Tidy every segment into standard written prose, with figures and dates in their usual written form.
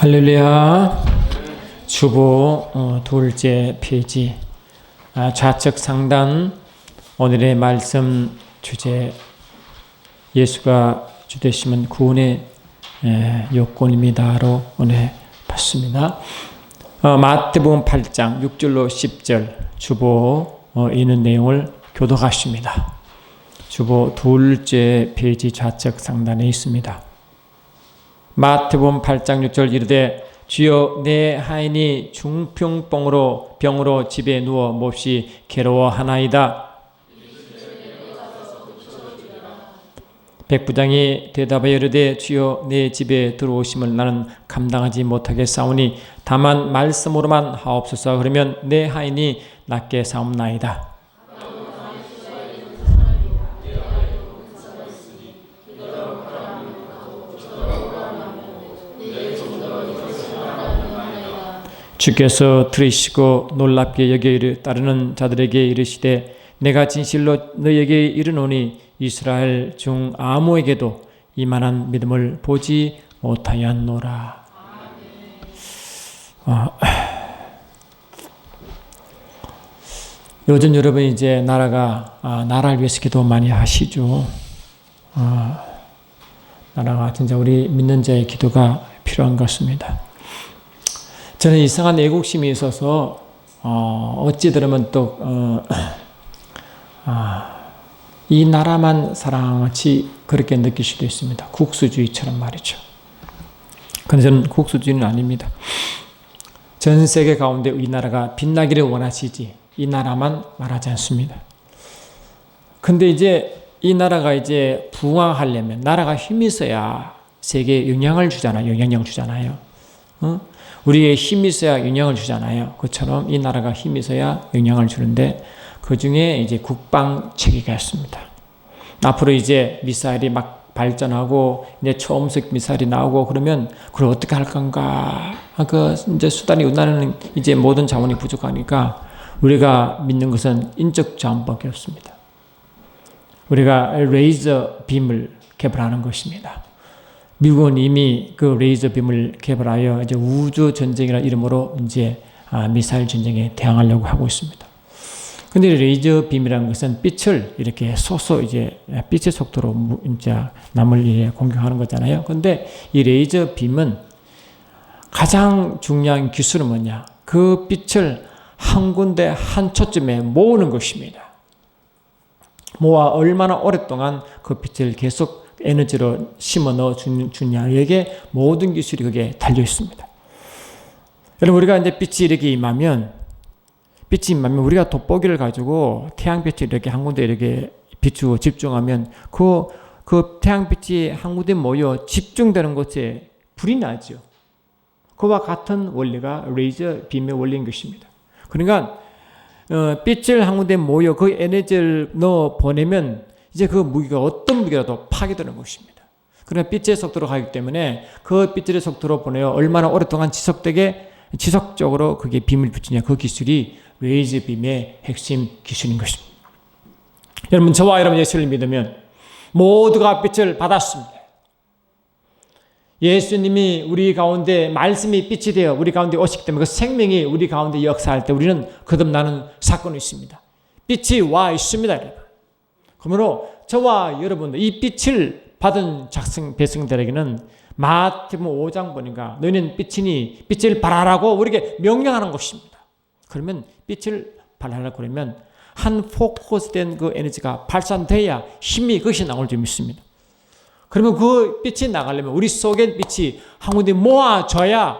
할렐루야. 주보 둘째 페이지 좌측 상단 오늘의 말씀 주제 예수가 주 되시면 구원의 요건입니다로 오늘 봤습니다. 마태복음 8장 6절로 10절 주보 있는 내용을 교독하십니다. 주보 둘째 페이지 좌측 상단에 있습니다. 마태복음 8장 6절 이르되 주여 내 하인이 중풍병으로 집에 누워 몹시 괴로워하나이다. 백부장이 대답하여 이르되 주여 내 집에 들어오심을 나는 감당하지 못하겠사오니 다만 말씀으로만 하옵소서. 그러면 내 하인이 낫게 사옵나이다. 주께서 들으시고 놀랍게 여겨 따르는 자들에게 이르시되 내가 진실로 너에게 이르노니 이스라엘 중 아무에게도 이만한 믿음을 보지 못하였노라. 요즘 여러분 이제 나라를 위해서 기도 많이 하시죠. 나라가 진짜 우리 믿는 자의 기도가 필요한 것 같습니다. 저는 이상한 애국심이 있어서 어찌 들으면 또 이 나라만 사랑하지 그렇게 느낄 수도 있습니다. 국수주의처럼 말이죠. 그런데 저는 국수주의는 아닙니다. 전 세계 가운데 이 나라가 빛나기를 원하시지 이 나라만 말하지 않습니다. 근데 이제 이 나라가 이제 부흥하려면 나라가 힘이 있어야 세계에 영향을 주잖아요. 영향력 주잖아요. 우리의 힘이 있어야 영향을 주잖아요. 그처럼 이 나라가 힘이 있어야 영향을 주는데 그 중에 이제 국방 체계가 있습니다. 앞으로 이제 미사일이 막 발전하고 이제 초음속 미사일이 나오고 그러면 그걸 어떻게 할 건가? 이제 수단이 우리나라는 이제 모든 자원이 부족하니까 우리가 믿는 것은 인적 자원밖에 없습니다. 우리가 레이저 빔을 개발하는 것입니다. 미국은 이미 그 레이저 빔을 개발하여 이제 우주 전쟁이라는 이름으로 이제 미사일 전쟁에 대항하려고 하고 있습니다. 근데 레이저 빔이라는 것은 빛을 이렇게 이제 빛의 속도로 이제 남을 공격하는 거잖아요. 근데 이 레이저 빔은 가장 중요한 기술은 뭐냐? 그 빛을 한 군데 한 초점에 모으는 것입니다. 모아 얼마나 오랫동안 그 빛을 계속 에너지로 심어 넣어 주냐에게 모든 기술이 거기에 달려 있습니다. 여러분 우리가 이제 빛이 이렇게 임하면 우리가 돋보기를 가지고 태양빛이 이렇게 한 군데 이렇게 비추고 집중하면 그 태양빛이 한 군데 모여 집중되는 곳에 불이 나죠. 그와 같은 원리가 레이저 빔의 원리인 것입니다. 그러니까 빛을 한 군데 모여 그 에너지를 넣어 보내면 이제 그 무기가 어떤 무기라도 파괴되는 것입니다. 그러나 빛의 속도로 가기 때문에 그 빛의 속도로 보내어 얼마나 오랫동안 지속적으로 그게 빔을 비추냐 그 기술이 레이저 빔의 핵심 기술인 것입니다. 여러분 저와 여러분 예수를 믿으면 모두가 빛을 받았습니다. 예수님이 우리 가운데 말씀이 빛이 되어 우리 가운데 오시기 때문에 그 생명이 우리 가운데 역사할 때 우리는 거듭나는 사건이 있습니다. 빛이 와 있습니다. 여러분. 그러므로 저와 여러분들 이 빛을 받은 백성들에게는 마태복음 5장 보니까 너희는 빛이니 빛을 발하라고 우리에게 명령하는 것입니다. 그러면 빛을 발하라고 그러면 한 포커스된 그 에너지가 발산돼야 힘이 그것이 나올 줄 믿습니다. 그러면 그 빛이 나가려면 우리 속에 빛이 한 군데 모아져야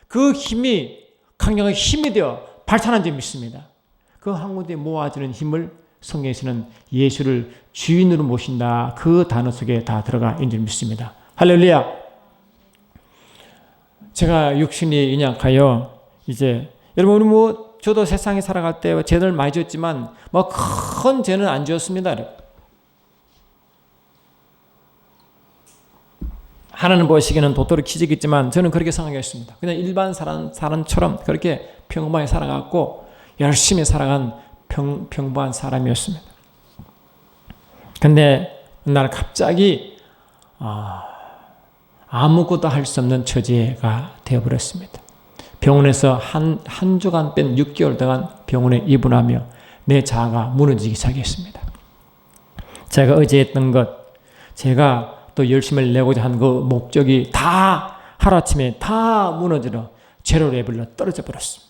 그 힘이 강력한 힘이 되어 발산한 줄 믿습니다. 그 한 군데 모아지는 힘을 성경에서는 예수를 주인으로 모신다. 그 단어 속에 다 들어가 있는 줄 믿습니다. 할렐루야. 제가 육신이 연약하여 이제 여러분 저도 세상에 살아갈 때 죄를 많이 지었지만 큰 죄는 안 지었습니다. 하나님 보시기에는 도토리 키지겠지만 저는 그렇게 생각했습니다. 그냥 일반 사람처럼 그렇게 평범하게 살아갔고 열심히 살아간 평범한 사람이었습니다. 근데 어느 날 갑자기 아무것도 할 수 없는 처지가 되어버렸습니다. 병원에서 한 주간 뺀 6개월 동안 병원에 입원하며 내 자아가 무너지기 시작했습니다. 제가 의지했던 것, 제가 또 열심을 내고자 한 그 목적이 다 하루아침에 다 무너지러 제로 레벨로 떨어져 버렸습니다.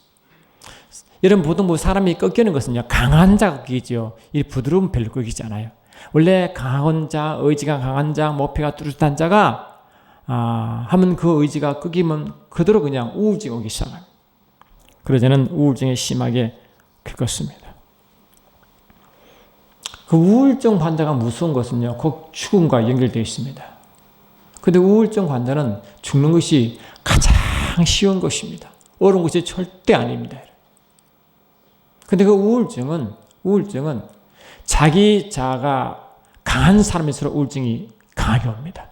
여러분, 보통 사람이 꺾이는 것은요, 강한 자가 꺾이죠. 이 부드러운 별로 꺾이지 않아요. 원래 강한 자, 의지가 강한 자, 목표가 뚜렷한 자가 하면 그 의지가 꺾이면 그대로 그냥 우울증이 오기 시작합니다. 그래서 저는 우울증에 심하게 겪었습니다. 그 우울증 환자가 무서운 것은요, 곧 죽음과 연결되어 있습니다. 그런데 우울증 환자는 죽는 것이 가장 쉬운 것입니다. 어려운 것이 절대 아닙니다. 근데 그 우울증은 자기 자아가 강한 사람일수록 우울증이 강하게 옵니다.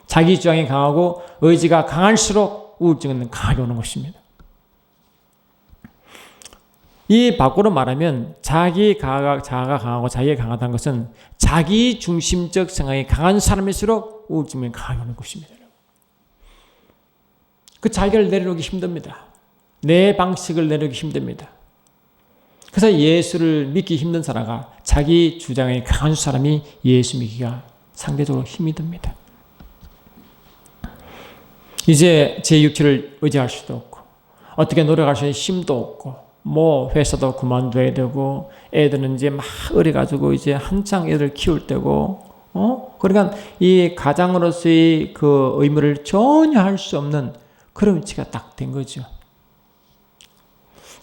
자기 주장이 강하고 의지가 강할수록 우울증은 강하게 오는 것입니다. 이 밖으로 말하면 자기 자아가 강하고 자기가 강하다는 것은 자기 중심적 생각이 강한 사람일수록 우울증이 강하게 오는 것입니다. 그 자기를 내려놓기 힘듭니다. 내 방식을 내려놓기 힘듭니다. 그래서 예수를 믿기 힘든 사람과 자기 주장이 강한 사람이 예수 믿기가 상대적으로 힘이 듭니다. 이제 제 육체를 의지할 수도 없고 어떻게 노력할 수 있는 힘도 없고 회사도 그만둬야 되고 애들은 이제 막 어려가지고 이제 한창 애들 키울 때고 그러니까 이 가장으로서의 그 의무를 전혀 할 수 없는 그런 위치가 딱 된 거죠.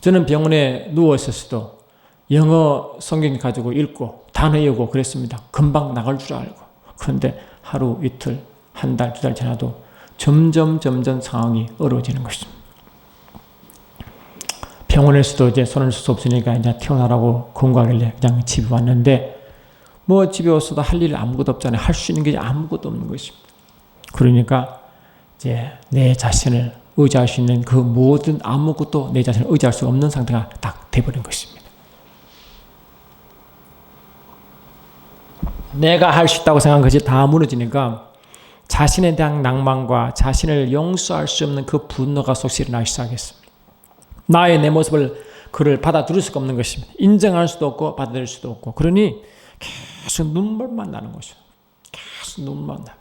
저는 병원에 누워 있었어도 영어 성경 가지고 읽고 단어 외우고 그랬습니다. 금방 나갈 줄 알고. 그런데 하루 이틀 한 달 두 달 지나도 점점 상황이 어려워지는 것입니다. 병원에서도 이제 손을 쓸 수 없으니까 이제 퇴원하라고 권고하길래 그냥 집에 왔는데 집에 왔어도 할 일 아무것도 없잖아요. 할 수 있는 게 아무것도 없는 것입니다. 그러니까 이제 내 자신을 의지할 수 있는 그 모든 아무것도 내 자신을 의지할 수 없는 상태가 딱 돼버린 것입니다. 내가 할 수 있다고 생각한 것이 다 무너지니까 자신에 대한 낭만과 자신을 용서할 수 없는 그 분노가 속시 일어나기 시작했습니다. 나의 내 모습을 그를 받아들일 수가 없는 것입니다. 인정할 수도 없고 받아들일 수도 없고 그러니 계속 눈물만 나는 것이죠. 계속 눈물만 나.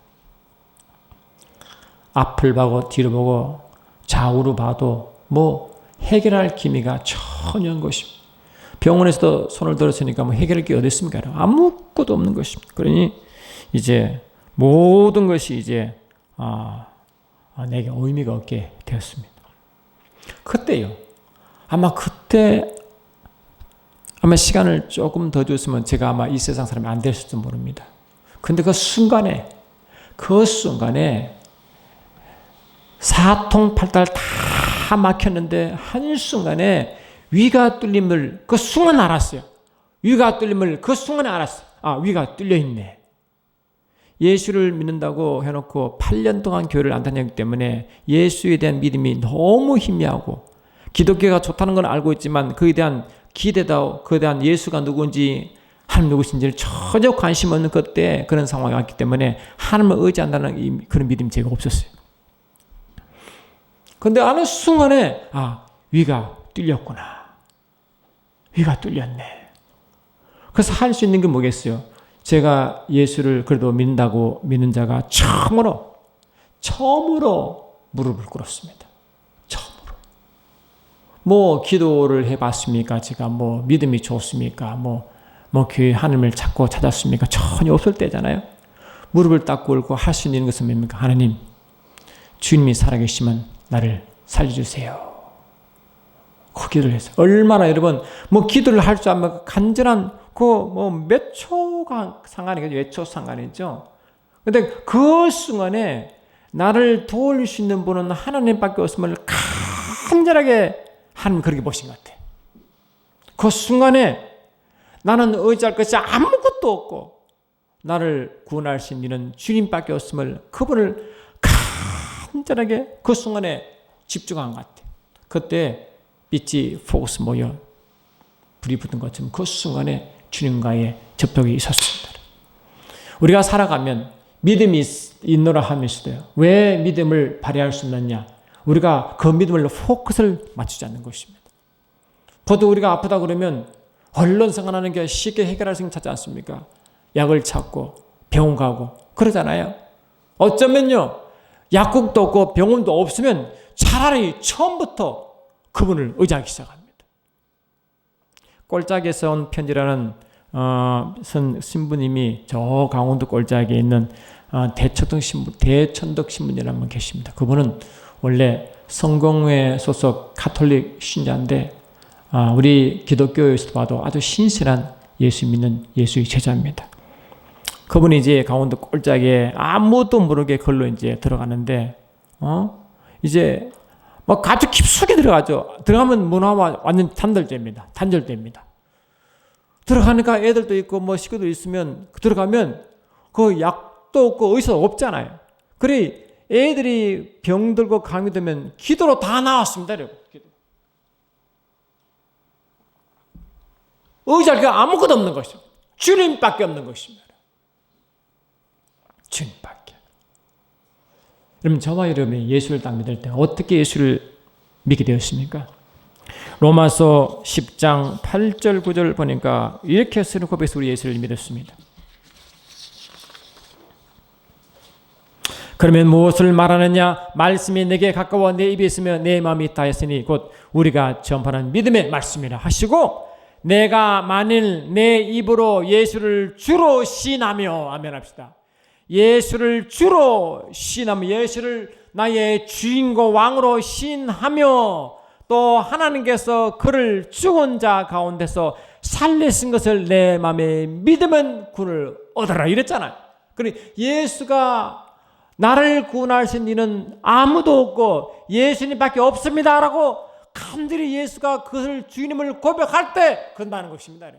앞을 보고 뒤를 보고 좌우로 봐도 해결할 기미가 전혀 없는 것입니다. 병원에서도 손을 들었으니까 해결할 게 어디 있습니까? 아무것도 없는 것입니다. 그러니 이제 모든 것이 이제 내게 의미가 없게 되었습니다. 그때요. 아마 시간을 조금 더 줬으면 제가 아마 이 세상 사람이 안 됐을지도 모릅니다. 근데 그 순간에 사통팔달 다 막혔는데 한순간에 위가 뚫림을 그 순간 알았어요. 위가 뚫림을 그 순간에 알았어요. 위가 뚫려있네. 예수를 믿는다고 해놓고 8년 동안 교회를 안 다녔기 때문에 예수에 대한 믿음이 너무 희미하고 기독교가 좋다는 건 알고 있지만 그에 대한 기대도 그에 대한 예수가 누구인지 하나님 누구신지를 전혀 관심 없는 그때 그런 상황이 왔기 때문에 하나님을 의지한다는 그런 믿음이 제가 없었어요. 그런데 어느 순간에 위가 뚫렸구나. 위가 뚫렸네. 그래서 할 수 있는 게 뭐겠어요? 제가 예수를 그래도 믿는다고 믿는 자가 처음으로 무릎을 꿇었습니다. 처음으로. 기도를 해봤습니까? 제가 믿음이 좋습니까? 교회 하나님을 찾았습니까? 전혀 없을 때잖아요. 무릎을 딱 꿇고 할 수 있는 것은 뭡니까? 하나님, 주님이 살아계시면 나를 살려주세요. 그 기도를 했어요. 얼마나 여러분, 기도를 할 줄 알면 간절한 몇 초가 상관이겠죠. 몇 초 상관이죠. 근데 그 순간에 나를 도울 수 있는 분은 하나님밖에 없음을 간절하게 하나님 그렇게 보신 것 같아요. 그 순간에 나는 의지할 것이 아무것도 없고 나를 구원할 수 있는 주님밖에 없음을 그분을 간절하게 그 순간에 집중한 것 같아요. 그때 빛이 포커스 모여 불이 붙은 것처럼 그 순간에 주님과의 접촉이 있었습니다. 우리가 살아가면 믿음이 있노라 하면서도요. 왜 믿음을 발휘할 수 없느냐? 우리가 그 믿음을 포커스를 맞추지 않는 것입니다. 보통 우리가 아프다 그러면 얼른 생각나는 게 쉽게 해결할 수 있는 찾지 않습니까? 약을 찾고 병원 가고 그러잖아요. 어쩌면요. 약국도 없고 병원도 없으면 차라리 처음부터 그분을 의지하기 시작합니다. 꼴짝에서 온 편지라는 신부님이 저 강원도 꼴짝에 있는 대천덕 신부님이라는 분 계십니다. 그분은 원래 성공회 소속 가톨릭 신자인데 우리 기독교에서 봐도 아주 신실한 예수 믿는 예수의 제자입니다. 그분이 이제 강원도 꼴짝에 아무도 모르게 걸로 이제 들어가는데 이제 막 아주 깊숙이 들어가죠. 들어가면 문화와 완전 단절됩니다. 들어가니까 애들도 있고 뭐 식구도 있으면 들어가면 그 약도 없고 의사 없잖아요. 그래 애들이 병들고 감이 되면 기도로 다 나왔습니다. 의자가 아무것도 없는 것이죠. 주님밖에 없는 것입니다. 주님밖에. 여러분 저와 여러분이 예수를 딱 믿을 때 어떻게 예수를 믿게 되었습니까? 로마서 10장 8절 9절 보니까 이렇게 쓰는 고백에서 우리 예수를 믿었습니다. 그러면 무엇을 말하느냐? 말씀이 내게 가까워 내 입에 있으며 내 마음이 다했으니 곧 우리가 전파하는 믿음의 말씀이라 하시고 내가 만일 내 입으로 예수를 주로 시인하며 아멘 합시다. 예수를 주로 시인하며 예수를 나의 주인과 왕으로 시인하며 또 하나님께서 그를 죽은 자 가운데서 살리신 것을 내 마음에 믿으면 구원을 얻어라 이랬잖아요. 그러니 예수가 나를 구원하신 이는 아무도 없고 예수님밖에 없습니다라고 간절히 예수가 그것을 주님을 고백할 때 그런다는 것입니다.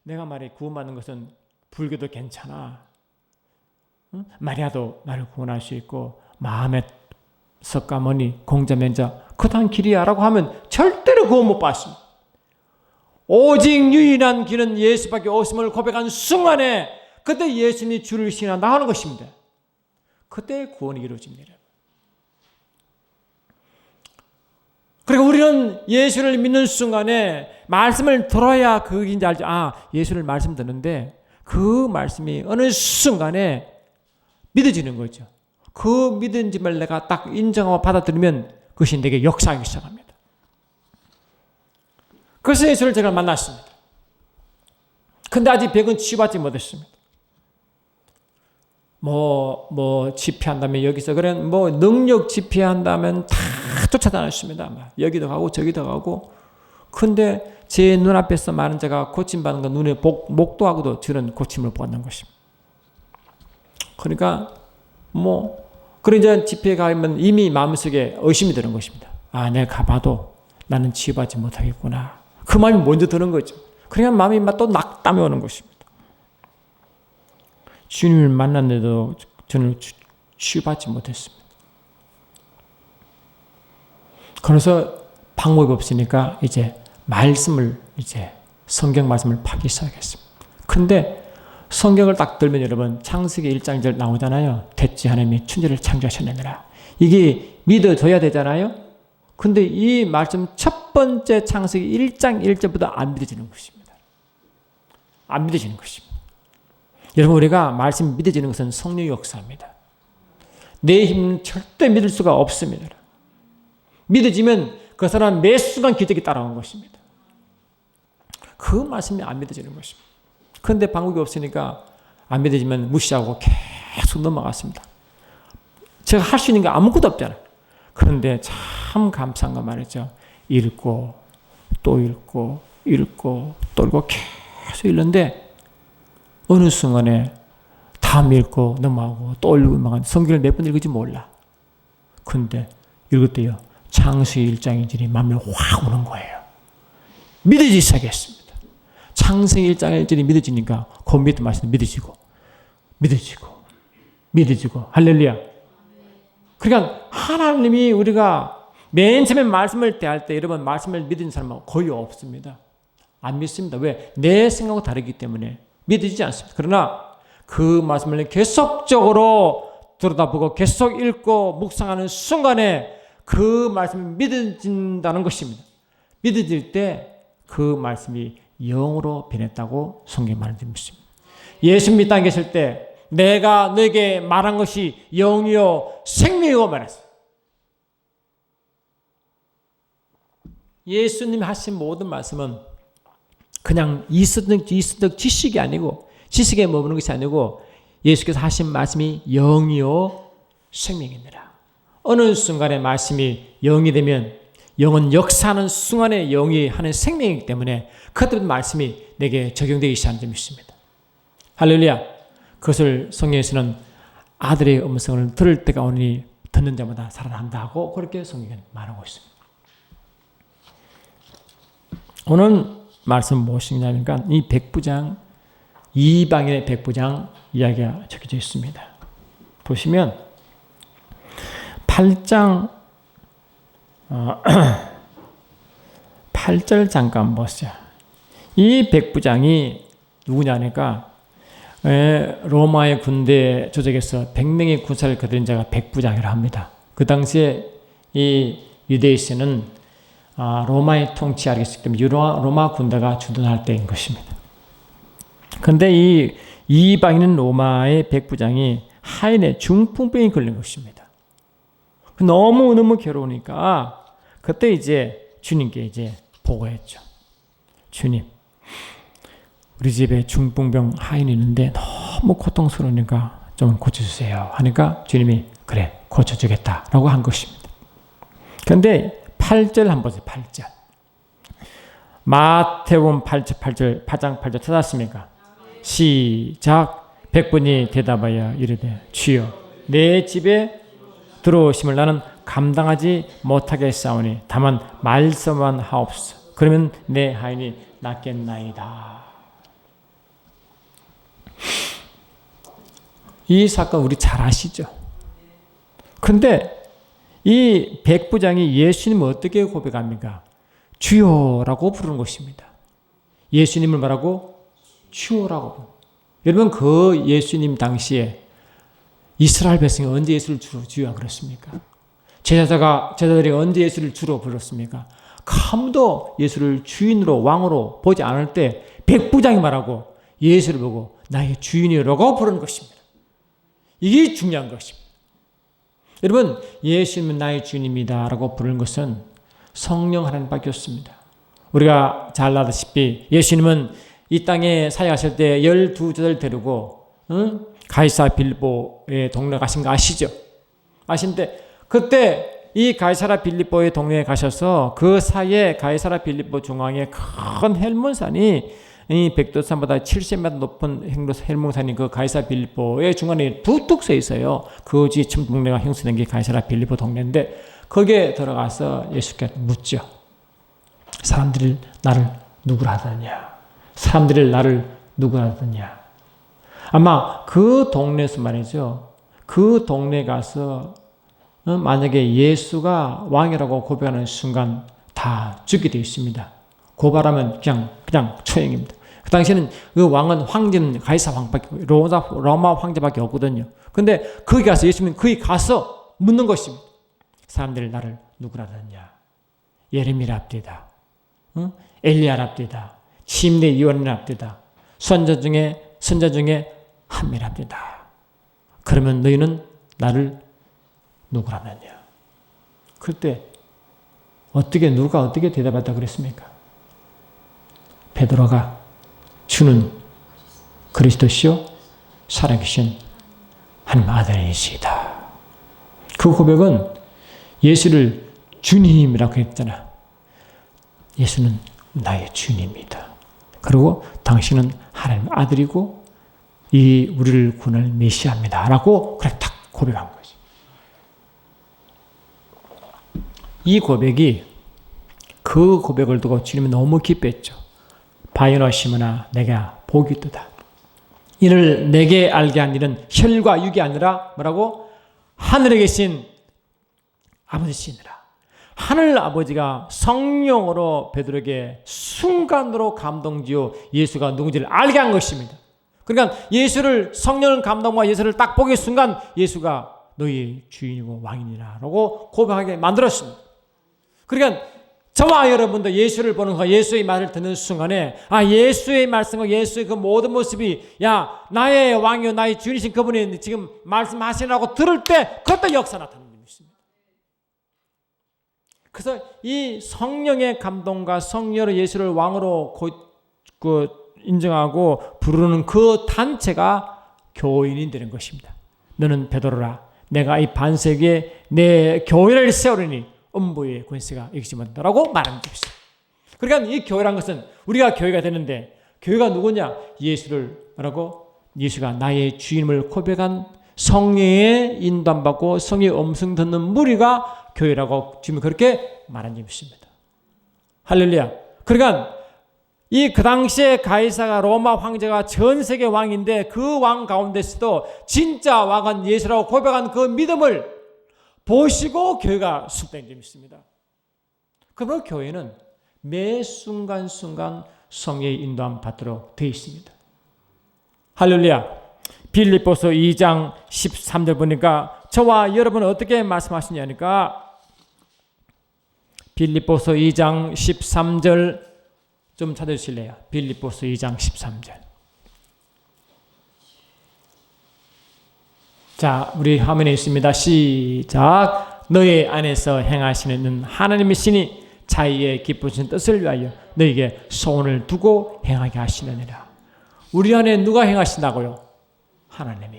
내가 말해 구원받는 것은 불교도 괜찮아. 마리아도 나를 구원할 수 있고 마음의 석가모니 공자면자 그다음 길이야 라고 하면 절대로 구원 못 받습니다. 오직 유일한 길은 예수밖에 없음을 고백한 순간에 그때 예수님이 주를 신한다 하는 것입니다. 그때 구원이 이루어집니다. 그리고 우리는 예수를 믿는 순간에 말씀을 들어야 그인지 알죠. 예수를 말씀 듣는데 그 말씀이 어느 순간에 믿어지는 거죠. 그 믿음을 내가 딱 인정하고 받아들이면 그것이 내게 역사하기 시작합니다. 그래서 예수를 제가 만났습니다. 근데 아직 병은 치유받지 못했습니다. 집회한다면 여기서 그런 능력 집회한다면 다 쫓아다녔습니다. 여기도 가고 저기도 가고. 근데 제 눈앞에서 많은 자가 고침받는 건 눈에 목도하고도 저런 고침을 받는 것입니다. 그러니까 그런 이제 집회에 가면 이미 마음속에 의심이 드는 것입니다. 내가 가봐도 나는 치유받지 못하겠구나. 그 마음이 먼저 드는 거죠. 그러니까 마음이 또 낙담이 오는 것입니다. 주님을 만났는데도 저는 치유받지 못했습니다. 그래서 방법이 없으니까 성경 말씀을 파기 시작했습니다. 근데 성경을 딱 들면 여러분 창세기 1장 1절 나오잖아요. 대지 하나님이 천지를 창조하셨느니라. 이게 믿어져야 되잖아요. 근데 이 말씀 첫 번째 창세기 1장 1절보다 안 믿어지는 것입니다. 안 믿어지는 것입니다. 여러분 우리가 말씀이 믿어지는 것은 성령의 역사입니다. 내 힘은 절대 믿을 수가 없습니다. 믿어지면 그 사람 매 순간 기적이 따라오는 것입니다. 그 말씀이 안 믿어지는 것입니다. 그런데 방법이 없으니까 안 믿어지면 무시하고 계속 넘어갔습니다. 제가 할 수 있는 게 아무것도 없잖아요. 그런데 참 감사한 건 말이죠. 읽고 또 읽고 읽고 또 읽고 계속 읽는데 어느 순간에 다 읽고 넘어가고 또 읽고 넘어가고 성경을 몇 번 읽을지 몰라. 근데 읽을 때요. 창세기 1장 1절이 마음에 확 오는 거예요. 믿어지기 시작했습니다. 창세기 1장 1절이 믿어지니까 그 밑에 말씀이 믿어지고 할렐루야. 그러니까 하나님이 우리가 맨 처음에 말씀을 대할 때 여러분 말씀을 믿는 사람은 거의 없습니다. 안 믿습니다. 왜? 내 생각과 다르기 때문에 믿어지지 않습니다. 그러나 그 말씀을 계속적으로 들여다보고 계속 읽고 묵상하는 순간에 그 말씀이 믿어진다는 것입니다. 믿어질 때 그 말씀이 영으로 변했다고 성경에 말씀하고 있습니다. 예수님이 땅에 계실 때 내가 너에게 말한 것이 영이요 생명이고 말했어요. 예수님이 하신 모든 말씀은 그냥 이스득 지식이 아니고 지식에 머무는 것이 아니고 예수께서 하신 말씀이 영이요 생명입니다. 어느 순간에 말씀이 영이 되면 영은 역사하는 순간에 영이 하는 생명이기 때문에 그때부터 말씀이 내게 적용되기 시작하는 점이 있습니다. 할렐루야. 그것을 성경에서는 아들의 음성을 들을 때가 오니 듣는 자마다 살아난다 하고 그렇게 성경에 말하고 있습니다. 오늘 말씀 무엇이냐니까 이 백부장 이방인의 백부장 이야기가 적혀져 있습니다. 보시면 8장 8절 잠깐 보세요. 이 백부장이 누구냐니까 로마의 군대 조직에서 100명의 군사를 거둔 자가 백부장이라 합니다. 그 당시에 이 유대에서는 로마의 통치 아래에 있기 때문에 로마 군대가 주둔할 때인 것입니다. 그런데 이 이방인 로마의 백부장이 하인의 중풍병이 걸린 것입니다. 너무 괴로우니까 그때 이제 주님께 이제 보고했죠. 주님, 우리 집에 중풍병 하인이 있는데 너무 고통스러우니까 좀 고쳐주세요. 하니까 주님이 그래 고쳐주겠다라고 한 것입니다. 그런데 8절 한번 보세요. 8절. 마태복음 8장 8절 찾았습니까? 시작. 백분이 대답하여 이르되 주여 내 집에 들어오심을 나는 감당하지 못하겠사오니 다만 말씀만 하옵소서. 그러면 내 하인이 낫겠나이다. 이 사건 우리 잘 아시죠? 근데 이 백부장이 예수님을 어떻게 고백합니까? 주여라고 부르는 것입니다. 예수님을 말하고 주여라고. 여러분 그 예수님 당시에 이스라엘 백성이 언제 예수를 주로 주여 그랬습니까? 제자들이 언제 예수를 주로 불렀습니까? 아무도 예수를 주인으로 왕으로 보지 않을 때 백부장이 말하고 예수를 보고 나의 주인이라고 부르는 것입니다. 이게 중요한 것입니다. 여러분 예수님은 나의 주인입니다 라고 부르는 것은 성령 하나님밖에 없습니다. 우리가 잘 아다시피 예수님은 이 땅에 사역하실 때 12제자를 데리고 가이사 빌립보의 동네 가신 거 아시죠? 아신데 그때 이 가이사라 빌립보의 동네에 가셔서 그 사이에 가이사라 빌립보 중앙에 큰 헬몬산이 이 백두산보다 70m 높은 헬몬산이 그 가이사라 빌립보의 중간에 뚝뚝 서 있어요. 그 지금 동네가 형성된 게 가이사라 빌립보 동네인데 거기에 들어가서 예수께 묻죠. 사람들이 나를 누구라 하더냐? 사람들이 나를 누구라 하더냐? 아마 그 동네에서 말이죠. 그 동네 가서 만약에 예수가 왕이라고 고백하는 순간 다 죽게 되어 있습니다. 고발하면 그냥 처형입니다. 그 당시에는 그 왕은 황제는 가이사 왕밖에 로마 황제밖에 없거든요. 근데 거기 가서 예수님은 거기 가서 묻는 것입니다. 사람들이 나를 누구라 하느냐? 예레미야랍디다. 엘리야랍디다. 침례 요한이랍디다. 선자 중에 한 명랍디다. 그러면 너희는 나를 누구라 하느냐? 그때 누가 어떻게 대답했다 그랬습니까? 베드로가 주는 그리스도시요 살아계신 하나님 아들이시다. 그 고백은 예수를 주님이라고 했잖아. 예수는 나의 주님입니다. 그리고 당신은 하나님 아들이고 이 우리를 구원할 메시아입니다. 라고 그래 딱 고백한 거지. 이 고백이 그 고백을 두고 주님은 너무 기뻐했죠. 바요노시므나 내가 복이 있도다. 이를 내게 알게 한 일은 혈과 육이 아니라 뭐라고? 하늘에 계신 아버지시니라. 하늘 아버지가 성령으로 베드로에게 순간으로 감동지어 예수가 누군지를 알게 한 것입니다. 그러니까 예수를 성령을 감동과 예수를 딱 보기 순간 예수가 너희 주인이고 왕이니라 라고 고백하게 만들었습니다. 그러니까 저와 여러분도 예수를 보는 거, 예수의 말을 듣는 순간에 예수의 말씀과 예수의 그 모든 모습이 나의 왕이요 나의 주인이신 그분이 지금 말씀하시라고 들을 때 그것도 역사 나타나는 것입니다. 그래서 이 성령의 감동과 성령으로 예수를 왕으로 인정하고 부르는 그 단체가 교인이 되는 것입니다. 너는 베드로라, 내가 이 반세기에 내 교회를 세우리니 음부의 권세가 이기지 못한다라고 말하는 것입니다. 그러니까 이 교회란 것은 우리가 교회가 되는데 교회가 누구냐? 예수를 말하고 예수가 나의 주임을 고백한 성령의 인도받고 성령의 음성 듣는 무리가 교회라고 지금 그렇게 말한 것입니다. 할렐루야. 그러니까 그 당시에 가이사가 로마 황제가 전 세계 왕인데 그 왕 가운데서도 진짜 왕은 예수라고 고백한 그 믿음을 보시고 교회가 수립된 점이 있습니다. 그러므로 교회는 매 순간순간 성령의 인도함 받도록 되어 있습니다. 할렐루야. 빌립보서 2장 13절 보니까 저와 여러분은 어떻게 말씀하시냐니까 빌립보서 2장 13절 좀 찾아주실래요? 빌립보서 2장 13절. 자, 우리 화면에 있습니다. 시작. 너희 안에서 행하시는 하나님의 신이 자기의 기쁘신 뜻을 위하여 너희에게 소원을 두고 행하게 하시느니라. 우리 안에 누가 행하신다고요? 하나님이.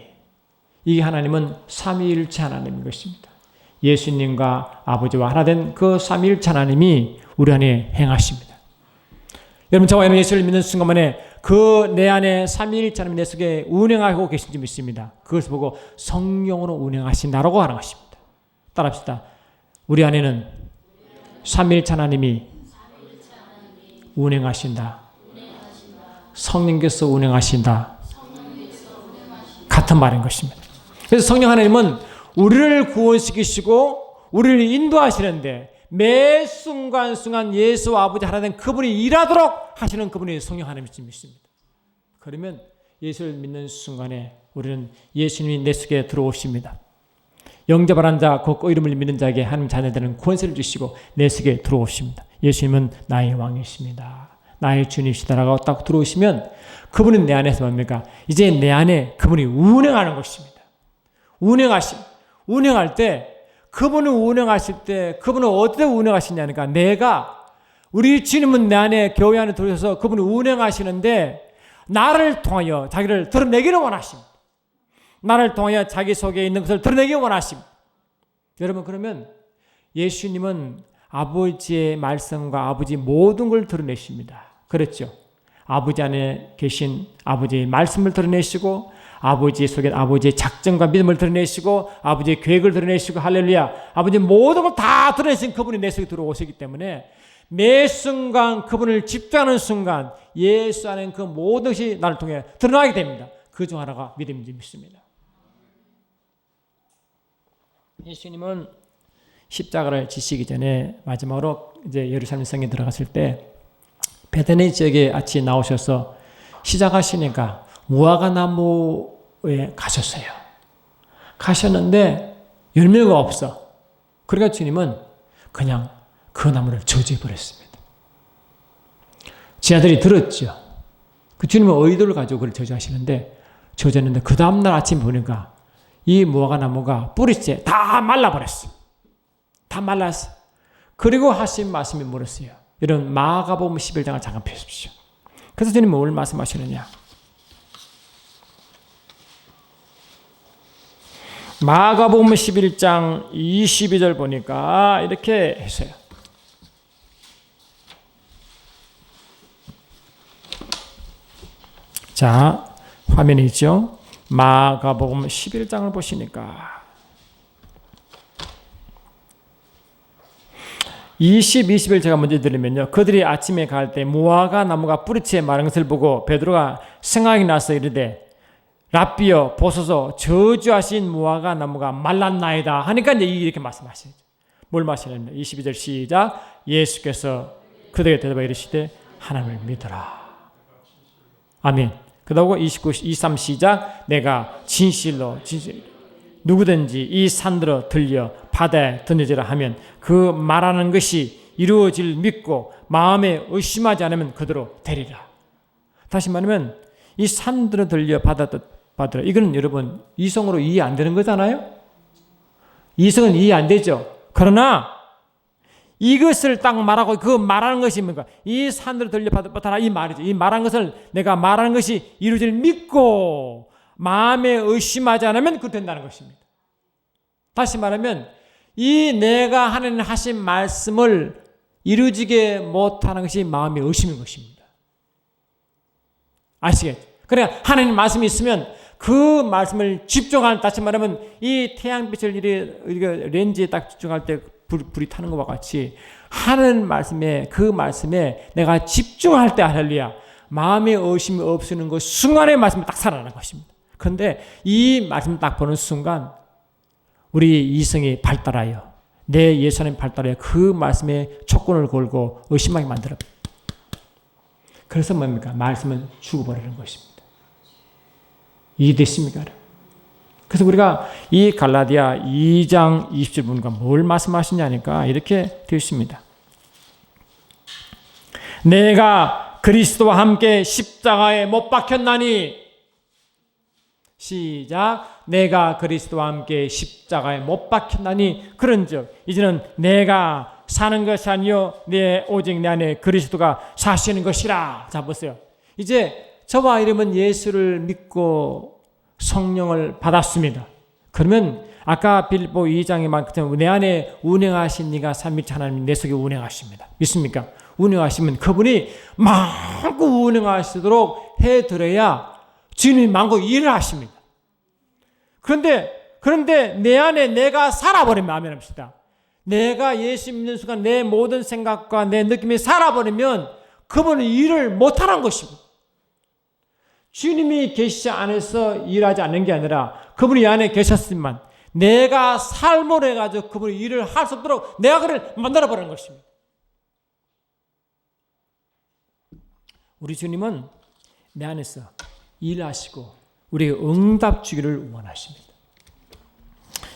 이 하나님은 삼위일체 하나님인 것입니다. 예수님과 아버지와 하나 된 그 삼위일체 하나님이 우리 안에 행하십니다. 여러분, 저와 여러분 예수를 믿는 순간만에 그 내 안에 삼위일체 하나님 내 속에 운행하고 계신 점이 있습니다. 그것을 보고 성령으로 운행하신다라고 하는 것입니다. 따라합시다. 우리 안에는 삼위일체 하나님이 운행하신다. 성령께서 운행하신다. 같은 말인 것입니다. 그래서 성령 하나님은 우리를 구원시키시고 우리를 인도하시는데 매 순간순간 예수와 아버지 하나 된 그분이 일하도록 하시는 그분이 성령 하나님이십니다. 그러면 예수를 믿는 순간에 우리는 예수님이 내 속에 들어오십니다. 영접하는 자, 곧 이름을 믿는 자에게 하나님 자녀들은 권세를 주시고 내 속에 들어오십니다. 예수님은 나의 왕이십니다. 나의 주님이시다라고 딱 들어오시면 그분은 내 안에서 뭡니까? 이제 내 안에 그분이 운행하는 것입니다. 운행할 때 그분을 운행하실 때 그분은 어떻게 운행하시냐니까 우리 주님은 내 안에 교회 안에 들어오셔서 그분을 운행하시는데 나를 통하여 자기를 드러내기를 원하십니다. 나를 통하여 자기 속에 있는 것을 드러내기 원하십니다. 여러분, 그러면 예수님은 아버지의 말씀과 아버지의 모든 걸 드러내십니다. 그렇죠? 아버지 안에 계신 아버지의 말씀을 드러내시고 아버지 속에 아버지의 작정과 믿음을 드러내시고 아버지의 계획을 드러내시고 할렐루야. 아버지의 모든 걸 다 드러내신 그분이 내 속에 들어오시기 때문에 매 순간 그분을 집중하는 순간 예수 안에 그 모든 것이 나를 통해 드러나게 됩니다. 그 중 하나가 믿음인지 믿습니다. 예수님은 십자가를 지시기 전에 마지막으로 이제 예루살렘 성에 들어갔을 때 베드니 지역에 아치 나오셔서 시작하시니까 무화과 나무에 가셨어요. 가셨는데 열매가 없어. 그러니까 주님은 그냥 그 나무를 저주해 버렸습니다. 제 아들이 들었죠. 그 주님은 의도를 가지고 그걸 저주하시는데 저주했는데 그 다음날 아침 보니까 이 무화과 나무가 뿌리째 다 말라버렸어. 다 말랐어. 그리고 하신 말씀이 뭐랬어요? 이런 마가복음 11장을 잠깐 펴십시오. 그래서 주님은 뭘 말씀하시느냐? 마가복음 11장 22절 보니까 이렇게 했어요. 자, 화면에 있죠? 마가복음 11장을 보시니까 20, 21 제가 먼저 드리면요. 그들이 아침에 갈 때 무화과 나무가 뿌리채 마른 것을 보고 베드로가 생각이 나서 이르되 랍비여 보소서 저주하신 무화과 나무가 말랐나이다 하니까 이제 이렇게 말씀하시죠. 뭘 말씀하시냐? 22절 시작. 예수께서 그들에게 대답하여 이르시되 하나님을 믿어라. 아멘. 그러고 23 시작. 내가 진실로 누구든지 이 산들어 들려 바다에 던져지라 하면 그 말하는 것이 이루어질 믿고 마음에 의심하지 않으면 그대로 되리라. 다시 말하면 이 산들어 들려 바다에 이거는 여러분 이성으로 이해 안 되는 거잖아요. 이성은 이해 안 되죠. 그러나 이것을 딱 말하고 그 말하는 것이 뭔가 이 산들어 들려 바다라 이 말이죠. 이 말하는 것을 내가 말하는 것이 이루어질 믿고 마음에 의심하지 않으면 그 된다는 것입니다. 다시 말하면 이 내가 하나님 하신 말씀을 이루어지게 못하는 것이 마음의 의심인 것입니다. 아시겠죠? 그러니까 하나님 말씀이 있으면 그 말씀을 집중하는, 다시 말하면 이 태양빛을 이렇게 렌즈에 딱 집중할 때 불이 타는 것과 같이 하나님 말씀에, 그 말씀에 내가 집중할 때 할렐루야 마음의 의심이 없어지는 것 순간에 말씀이 딱 살아나는 것입니다. 그런데 이 말씀 딱 보는 순간 우리 이성이 발달하여 내 예수님 발달하여 그 말씀에 촉근을 걸고 의심하게 만들어. 그래서 뭡니까? 말씀은 죽어버리는 것입니다. 이해됐습니까? 그래서 우리가 이 갈라디아 2장 27분과 뭘 말씀하시냐니까 이렇게 되어 있습니다. 내가 그리스도와 함께 십자가에 못 박혔나니, 시작. 내가 그리스도와 함께 십자가에 못 박혔나니 그런즉 이제는 내가 사는 것이 아니요 오직 내 안에 그리스도가 사시는 것이라. 자 보세요. 이제 저와 여러분 예수를 믿고 성령을 받았습니다. 그러면 아까 빌립보 2장에 말했던 내 안에 운행하신 이가 삼위일체 하나님 내 속에 운행하십니다. 믿습니까? 운행하시면 그분이 마음껏 운행하시도록 해드려야 주님이 마음껏 일을 하십니다. 그런데 내 안에 내가 살아버리면, 아멘 합시다. 내가 예수 믿는 순간 내 모든 생각과 내 느낌이 살아버리면 그분은 일을 못하는 것입니다. 주님이 계시지 않아서 일하지 않는 게 아니라 그분이 이 안에 계셨지만 내가 삶을 해가지고 그분이 일을 할 수 없도록 내가 그를 만들어버리는 것입니다. 우리 주님은 내 안에서 일하시고 우리에게 응답 주기를 원하십니다.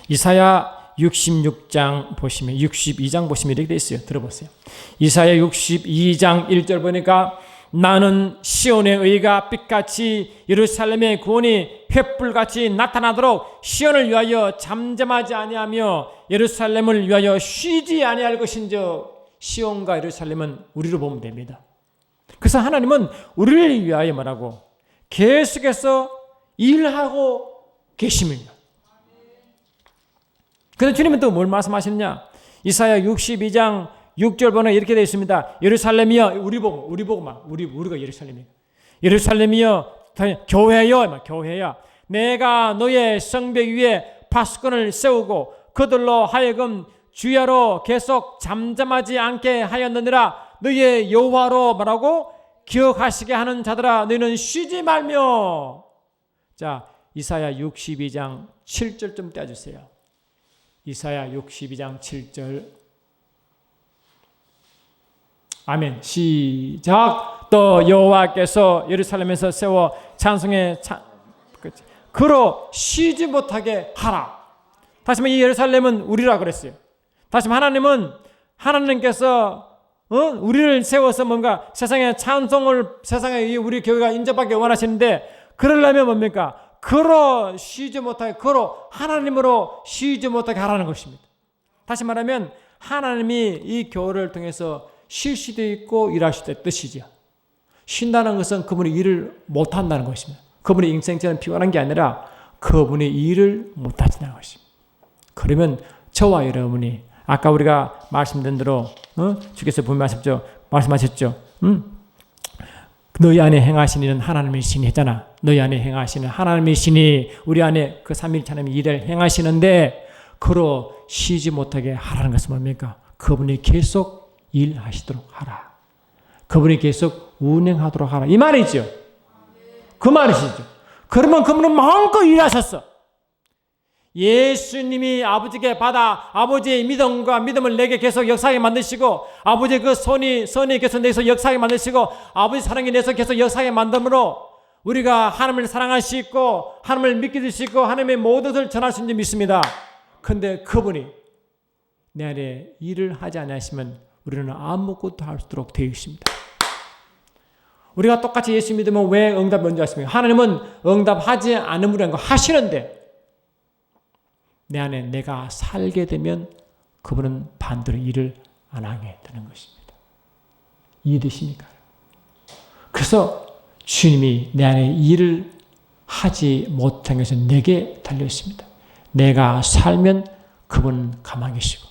이사야 66장 보시면 62장 보시면 이렇게 되어 있어요. 들어보세요. 이사야 62장 1절 보니까 나는 시온의 의가 빛같이 예루살렘의 구원이 횃불같이 나타나도록 시온을 위하여 잠잠하지 아니하며 예루살렘을 위하여 쉬지 아니할 것인즉, 시온과 예루살렘은 우리로 보면 됩니다. 그래서 하나님은 우리를 위하여 뭐라고 계속해서 일하고 계십니다. 그런데 주님은 또 뭘 말씀하시느냐? 이사야 62장 6절 보면 이렇게 되어 있습니다. 예루살렘이여, 우리가 예루살렘이에요. 예루살렘이여, 교회야. 내가 너의 성벽 위에 파수꾼을 세우고 그들로 하여금 주야로 계속 잠잠하지 않게 하였느니라. 너의 여호와로 뭐라고? 기억하시게 하는 자들아, 너희는 쉬지 말며. 자, 이사야 62장 7절 좀 떼어주세요. 이사야 62장 7절. 아멘. 시작. 또 여호와께서 예루살렘에서 세워 찬송의 그로 쉬지 못하게 하라. 다시 말해 이 예루살렘은 우리라 그랬어요. 다시 말해 하나님께서 우리를 세워서 뭔가 세상에 찬송을, 세상에 우리 교회가 인정받기 원하시는데, 그러려면 뭡니까? 그로 쉬지 못하게, 그로 하나님으로 쉬지 못하게 하라는 것입니다. 다시 말하면 하나님이 이 교회를 통해서 쉴 수도 있고 일할 수도 있는 뜻이죠. 쉰다는 것은 그분이 일을 못한다는 것입니다. 그분의 인생처럼 피곤한 게 아니라 그분이 일을 못하신다는 것입니다. 그러면 저와 여러분이 아까 우리가 말씀드린 대로 주께서 분명하셨죠. 말씀하셨죠. 너희 안에 행하신 이는 하나님의 신이 했잖아. 너희 안에 행하시는 하나님의 신이 우리 안에 그 삼위일체 하나님의 일을 행하시는데 그로 쉬지 못하게 하라는 것은 뭡니까? 그분이 계속 일하시도록 하라. 그분이 계속 운행하도록 하라. 이 말이죠. 그 말이시죠. 그러면 그분은 마음껏 일하셨어. 예수님이 아버지께 받아 아버지의 믿음을 내게 계속 역사하게 만드시고, 아버지의 그 선이 계속 내서 역사하게 만드시고, 아버지 사랑이 내서 계속 역사하게 만듦으로 우리가 하나님을 사랑할 수 있고 하나님을 믿길 수 있고 하나님의 모든 것을 전할 수 있는 줄 믿습니다. 그런데 그분이 내 안에 일을 하지 않으시면 우리는 아무것도 할 수 없도록 되어 있습니다. 우리가 똑같이 예수 믿으면 왜 응답이 먼저 하십니까? 하나님은 응답하지 않으면 거 하시는데 내 안에 내가 살게 되면 그분은 반대로 일을 안 하게 되는 것입니다. 이해되십니까? 그래서 주님이 내 안에 일을 하지 못한 것은 내게 달려 있습니다. 내가 살면 그분은 가만히 계시고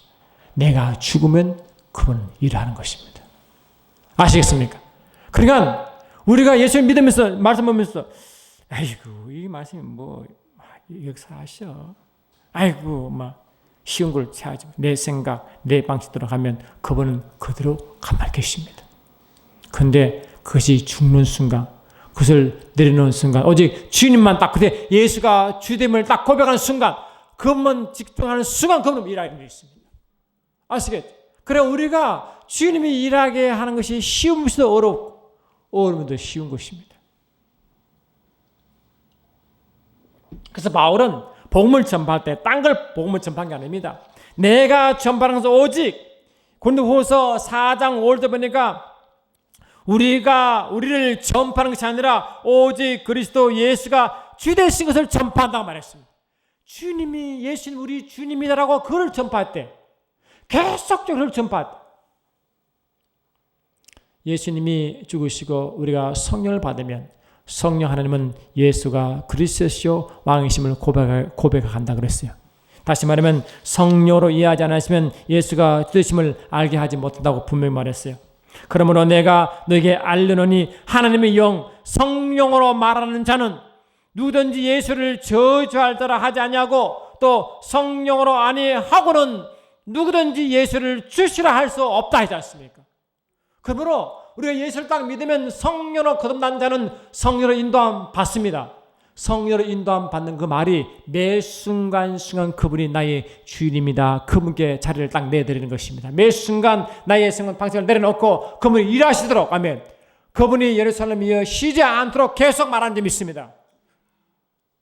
내가 죽으면 그분은 일하는 것입니다. 아시겠습니까? 그러니까 우리가 예수를 믿으면서 말씀 보면서 아이고 이 말씀이 뭐 역사하셔. 아이고 막 쉬운 걸 취하지. 내 생각, 내 방식대로 가면 그분은 그대로 가만히 계십니다. 그런데 그것이 죽는 순간, 그것을 내려놓은 순간, 오직 주님만 딱 그때 예수가 주됨을 딱 고백하는 순간, 그것만 집중하는 순간 그분은 일하게 되어 있습니다. 아시겠죠? 그래 우리가 주님이 일하게 하는 것이 쉬운 것도 어렵고 어려움도 쉬운 것입니다. 그래서 바울은 복음을 전파할 때 딴 걸 복음을 전파한 게 아닙니다. 내가 전파하는 것은 오직 고린도후서 4장 5절에 보니까 우리를 전파하는 것이 아니라 오직 그리스도 예수가 주 되신 것을 전파한다고 말했습니다. 주님이 예수님 우리 주님이다라고 그걸 전파할 때 계속적으로 전파할 때 예수님이 죽으시고 우리가 성령을 받으면 성령 하나님은 예수가 그리스도시요 왕이심을 고백한다 그랬어요. 다시 말하면 성령으로 이해하지 않으시면 예수가 뜻임을 알게 하지 못한다고 분명히 말했어요. 그러므로 내가 너에게 알려노니 하나님의 영 성령으로 말하는 자는 누구든지 예수를 저주할더라 하지 아니하고 또 성령으로 아니하고는 누구든지 예수를 주시라 할 수 없다 하지 않습니까? 그러므로 우리가 예수를 딱 믿으면 성령으로 거듭난 자는 성령으로 인도함 받습니다. 성령으로 인도함 받는 그 말이 매 순간순간 그분이 나의 주인입니다. 그분께 자리를 딱 내드리는 것입니다. 매 순간 나의 생각 방식을 내려놓고 그분이 일하시도록 아멘. 그분이 예루살렘에 쉬지 않도록 계속 말하는 점이 있습니다.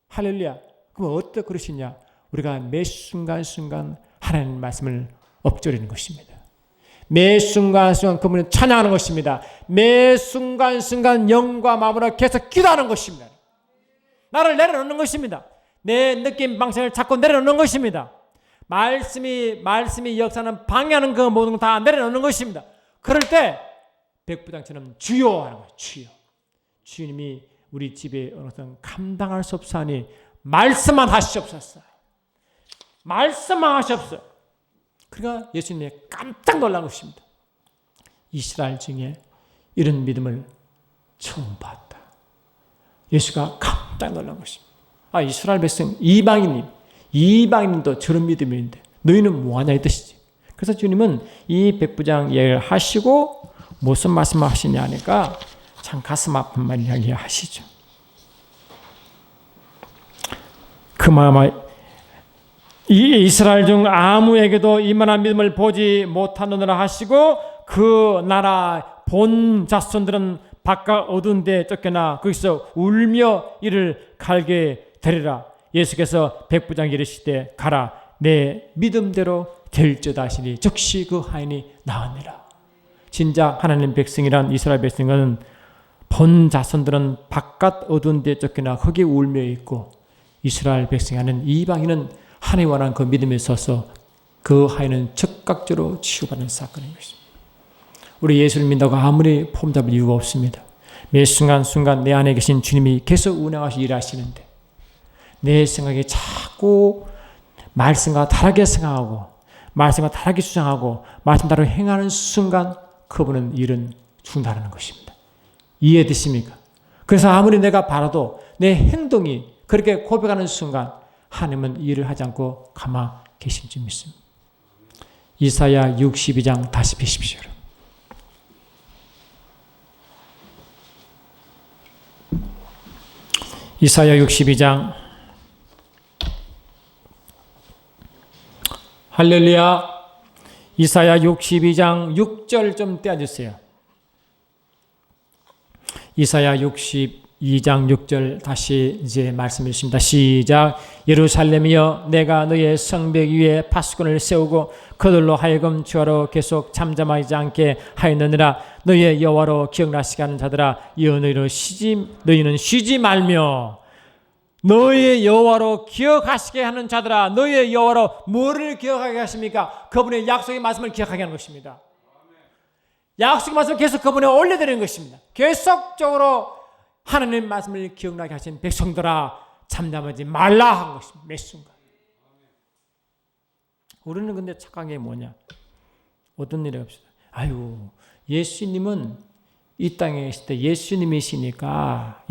할렐루야. 그럼 어떻게 그러시냐? 우리가 매 순간순간 하나님 말씀을 엎조리는 것입니다. 매 순간순간 그분을 찬양하는 것입니다. 매 순간순간 영과 마음으로 계속 기도하는 것입니다. 나를 내려놓는 것입니다. 내 느낌 방식을 자꾸 내려놓는 것입니다. 말씀이 역사는 방해하는 그 모든 걸 다 내려놓는 것입니다. 그럴 때 백부장처럼 주여 하는 거예요. 주여. 주님이 우리 집에 어느 정 감당할 수 없사니 말씀만 하시옵소서. 말씀만 하시옵소서. 그러니까 예수님이 깜짝 놀란 것입니다. 이스라엘 중에 이런 믿음을 처음 봤다. 예수가 깜짝 놀란 것입니다. 아, 이스라엘 백성 이방인도 저런 믿음이 있는데 너희는 뭐하냐 이 뜻이지. 그래서 주님은 이 백부장 얘기를 하시고 무슨 말씀을 하시냐 하니까 참 가슴 아픈 말 이야기하시죠. 그 마음을 이 이스라엘 중 아무에게도 이만한 믿음을 보지 못하느라 하시고 그 나라 본 자손들은 바깥 어두운 데 쫓겨나 거기서 울며 이를 갈게 되리라. 예수께서 백부장에게 이르시되 가라 내 믿음대로 될지어다 하시니 즉시 그 하인이 나으니라. 진작 하나님 백성이란 이스라엘 백성은 본 자손들은 바깥 어두운 데 쫓겨나 거기 울며 있고 이스라엘 백성이 아닌 이방인은 하나님 원하는 그 믿음에 서서 그 하인은 즉각적으로 치유받는 사건인 것입니다. 우리 예수를 믿다고 아무리 폼잡을 이유가 없습니다. 매 순간순간 내 안에 계신 주님이 계속 운행하시 일하시는데 내 생각이 자꾸 말씀과 다르게 생각하고 말씀과 다르게 주장하고 말씀대로 행하는 순간 그분은 일은 중단하는 것입니다. 이해되십니까? 그래서 아무리 내가 바라도 내 행동이 그렇게 고백하는 순간 하나님은 일을 하지 않고 가만히 계신 줄 믿습니다. 이사야 62장 다시 펴십시오. 이사야 62장 할렐루야. 이사야 62장 6절 좀 떼어주세요. 이사야 62장 2장 6절 다시 이제 말씀해 주십니다. 시작. 예루살렘이여 내가 너의 성벽 위에 파수꾼을 세우고 그들로 하여금 주하로 계속 잠잠하지 않게 하였느니라. 너의 여호와로 기억나시게 하는 자들아 이어 너희는 쉬지 말며 너의 여호와로 기억하시게 하는 자들아 너의 여호와로 뭐를 기억하게 하십니까? 그분의 약속의 말씀을 기억하게 하는 것입니다. 약속의 말씀을 계속 그분에 올려드리는 것입니다. 계속적으로 하나님의 말씀을 기억나게 하신 백성들아 잠잠하지 말라 한 것입니다. 매 순간. 우리는 근데 착한 게 뭐냐? 어떤 일이 없어요. 아유 예수님은 이 땅에 계실 때 예수님이시니까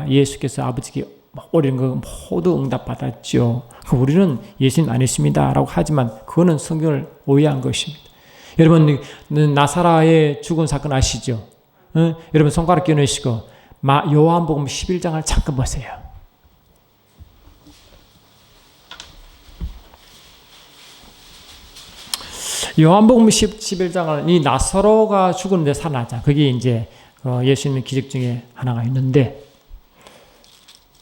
예수께서 아버지께 올리는 거 모두 응답받았죠. 우리는 예수님 아니십니다 라고 하지만 그거는 성경을 오해한 것입니다. 여러분 나사라의 죽은 사건 아시죠? 여러분 손가락 끼워내시고 요한복음 11장을 잠깐 보세요. 요한복음 11장을 이 나사로가 죽었는데 살아나자. 그게 이제 예수님의 기적 중에 하나가 있는데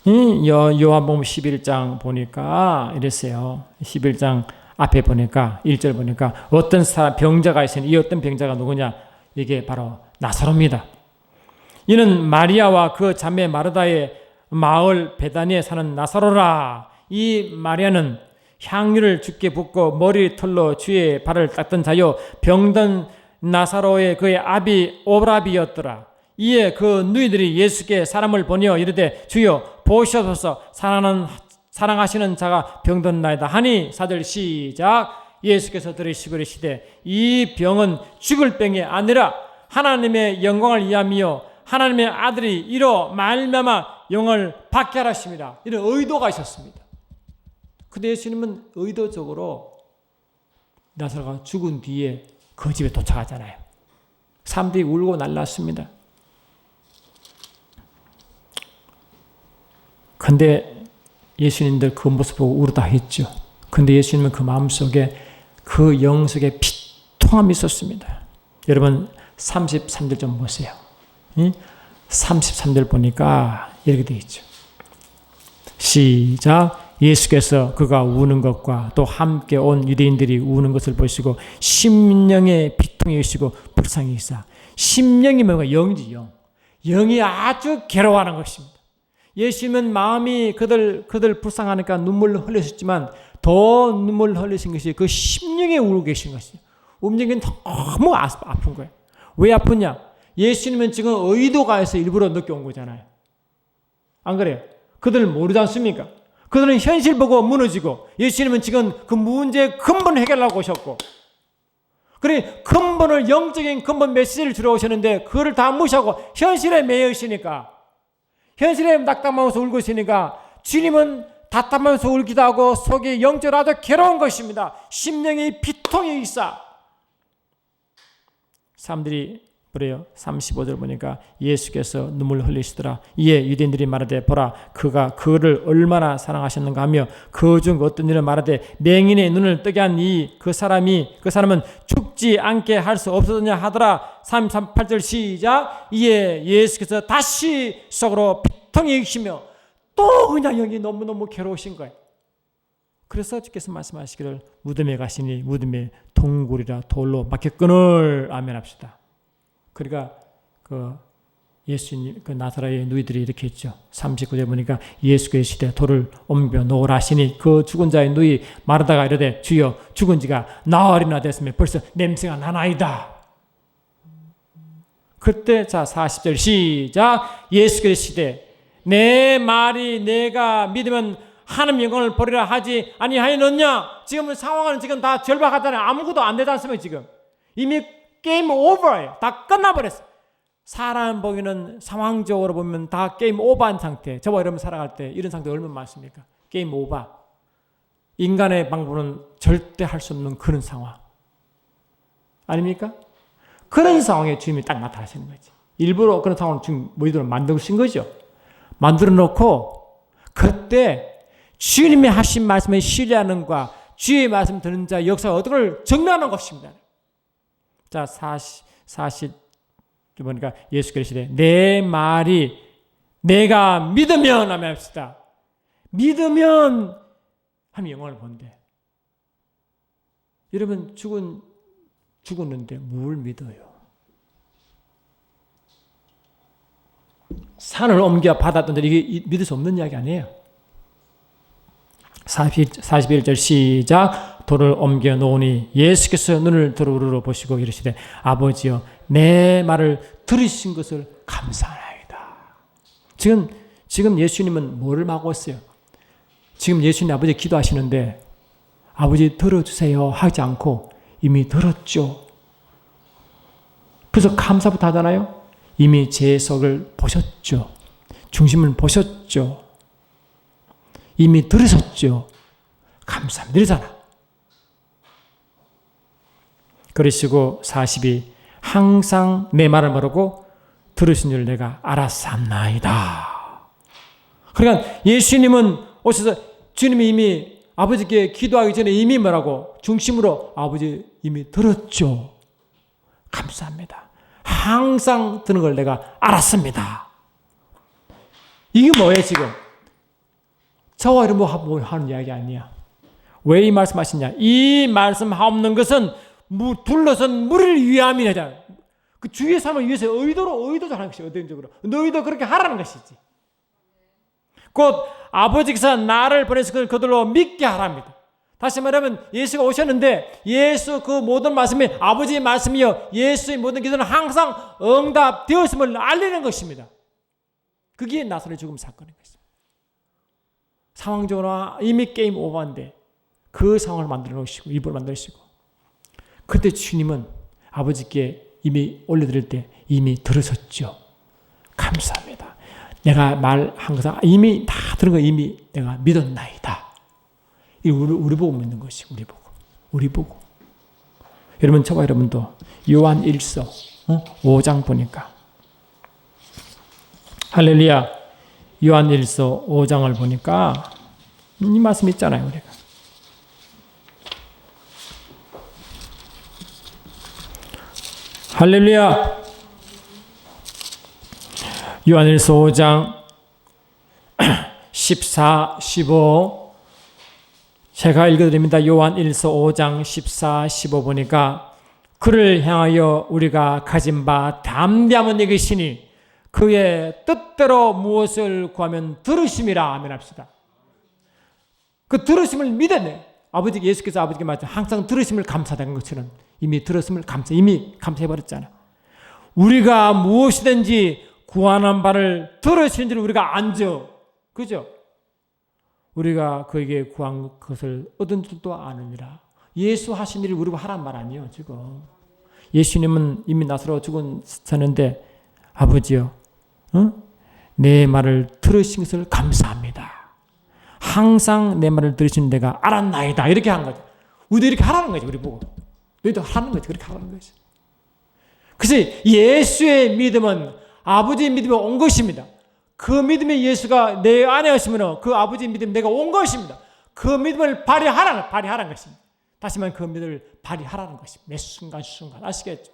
요한복음 11장 보니까 이랬어요. 11장 앞에 보니까 1절 보니까 어떤 사람 병자가 있으니 이 어떤 병자가 누구냐? 이게 바로 나사로입니다. 이는 마리아와 그 자매 마르다의 마을 베다니에 사는 나사로라. 이 마리아는 향유를 주께 붓고 머리 털로 주의 발을 닦던 자요 병든 나사로의 그의 아비 오라비였더라. 이에 그 누이들이 예수께 사람을 보내어 이르되 주여 보시옵소서 사랑하시는 자가 병든 나이다 하니 4절 시작. 예수께서 들으시고 이르시되 이 병은 죽을 병이 아니라 하나님의 영광을 위함이요 하나님의 아들이 이로 말미암아 영을 받게 하라십니다. 이런 의도가 있었습니다. 근데 예수님은 의도적으로 나사로가 죽은 뒤에 그 집에 도착하잖아요. 사람들이 울고 날랐습니다. 근데 예수님들 그 모습 보고 울다 했죠. 근데 예수님은 그 마음속에 그 영속에 비통함이 있었습니다. 여러분 33절 좀 보세요. 33절 보니까 이렇게 되어 있죠. 시작. 예수께서 그가 우는 것과 또 함께 온 유대인들이 우는 것을 보시고 심령의 비통이 여시고 불쌍히 여기사. 심령이 뭔가 영이지 영. 영이 아주 괴로워하는 것입니다. 예수님은 마음이 그들 불쌍하니까 눈물을 흘리셨지만 더 눈물을 흘리신 것이 그 심령에 울고 계신 것이에요. 움직이는 너무 아픈 거예요. 왜 아프냐? 예수님은 지금 의도가 해서 일부러 늦게 온 거잖아요. 안 그래요? 그들 모르지 않습니까? 그들은 현실 보고 무너지고 예수님은 지금 그 문제의 근본을 해결하고 오셨고 그래 근본을 영적인 근본 메시지를 주러 오셨는데 그거를 다 무시하고 현실에 매여 있으니까 현실에 낙담하면서 울고 있으니까 주님은 답답하면서 울기도 하고 속이 영적으로 아주 괴로운 것입니다. 심령이 비통이 있어. 사람들이 그래요. 35절 보니까 예수께서 눈물을 흘리시더라. 이에 유대인들이 말하되 보라 그가 그를 얼마나 사랑하셨는가 하며 그 중 어떤 일을 말하되 맹인의 눈을 뜨게 한 그 사람은 죽지 않게 할 수 없었느냐 하더라. 38절 시작. 이에 예수께서 다시 속으로 비통이 일으키며 또 그냥 여기 너무너무 괴로우신 거예요. 그래서 주께서 말씀하시기를 무덤에 가시니 무덤에 동굴이라 돌로 막혀 끈을 아멘 합시다. 그러니까 그 예수님 그 나사로의 누이들이 이렇게 했죠. 39절 보니까 예수께서 시대 돌을 옮겨 놓으라 하시니 그 죽은 자의 누이 마르다가 이르되 주여 죽은 지가 나흘이나 됐으면 벌써 냄새가 나나이다. 그때 자 40절 시작. 예수께서 시대 내 말이 내가 믿으면 하나님 영광을 보리라 하지 아니하였느냐. 지금 상황은 지금 다 절박하잖아요. 아무것도 안 되지 않습니까? 지금 이미 게임 오버예요. 다 끝나버렸어요. 사람 보기는 상황적으로 보면 다 게임 오버한 상태. 저와 여러분 살아갈 때 이런 상태 얼마나 많습니까? 게임 오버. 인간의 방법은 절대 할 수 없는 그런 상황. 아닙니까? 그런 상황에 주님이 딱 나타나시는 거지. 일부러 그런 상황을 지금 너희들은 만드신 거죠. 만들어 놓고 그때 주님이 하신 말씀에 신뢰하는 과 주의 말씀 듣는 자의 역사가 어떤 걸 증명하는 것입니다. 자, 40 보니까 예수께서 이르시되 내 말이 내가 믿으면 하면 합시다. 믿으면 하면 영광을 본대. 여러분 죽었는데 뭘 믿어요? 산을 옮겨 받았던데 이게 믿을 수 없는 이야기 아니에요. 41절 시작. 돌을 옮겨 놓으니 예수께서 눈을 들어 보시고 이르시되 아버지여 내 말을 들으신 것을 감사하나이다. 지금 예수님은 뭐를 하고 있어요? 지금 예수님 아버지 기도하시는데 아버지 들어주세요 하지 않고 이미 들었죠. 그래서 감사부터 하잖아요. 이미 제 속을 보셨죠. 중심을 보셨죠. 이미 들으셨죠. 감사합니다. 이러잖아. 그러시고 42 항상 내 말을 모르고 들으신 줄 내가 알았사옵나이다. 그러니까 예수님은 오셔서 주님이 이미 아버지께 기도하기 전에 이미 뭐라고? 중심으로 아버지 이미 들었죠. 감사합니다. 항상 드는 걸 내가 알았습니다. 이게 뭐예요 지금? 저와 이런 뭐 하는 이야기 아니야. 왜 이 말씀하시냐? 이 말씀하옵는 것은 둘러선 무리를 위함이냐. 그 주의 삶을 위해서 의도를 하는 것이 의도적으로. 너희도 그렇게 하라는 것이지. 곧 아버지께서 나를 보내서 그들로 믿게 하랍니다. 다시 말하면 예수가 오셨는데 예수 그 모든 말씀이 아버지의 말씀이요 예수의 모든 기도는 항상 응답되었음을 알리는 것입니다. 그게 나사로의 죽음 사건인 것입니다. 상황적으로 이미 게임 오버인데 그 상황을 만들어 놓으시고 일부러 만드시고 그때 주님은 아버지께 이미 올려드릴 때 이미 들으셨죠. 감사합니다. 내가 말한 것은 이미 다 들은 거 이미 내가 믿었나이다. 우리 보고 믿는 것이 우리 보고. 여러분 저와 여러분도 요한 1서 5장 보니까 할렐루야. 요한 1서 5장을 보니까 이 말씀 있잖아요. 우리가 할렐루야. 요한 1서 5장 14, 15 제가 읽어드립니다. 요한 1서 5장 14, 15 보니까 그를 향하여 우리가 가진 바 담대함은 이것이니 그의 뜻대로 무엇을 구하면 들으심이라 아멘 합시다. 그 들으심을 믿었네. 예수께서 아버지께 말씀 항상 들으심을 감사하다는 것처럼 이미 들었음을 이미 감사해버렸잖아. 우리가 무엇이든지 구하는 바를 들으신 줄 우리가 안죠. 그죠? 우리가 그에게 구한 것을 얻은 줄도 아느니라. 예수 하신 일을 우리가 하란 말 아니에요 지금. 예수님은 이미 나사로 죽었었는데 아버지요 내 말을 들으신 것을 감사합니다. 항상 내 말을 들으신 내가 알았나이다. 이렇게 한 거죠. 우리도 이렇게 하라는 거지. 우리 보고 너희도 하라는 거지. 그렇게 하라는 거지. 그래서 예수의 믿음은 아버지의 믿음이 온 것입니다. 그 믿음의 예수가 내 안에 하시면 그 아버지의 믿음 내가 온 것입니다. 그 믿음을 발휘하라는 것입니다. 다시 말하면 그 믿음을 발휘하라는 것입니다. 매 순간 아시겠죠?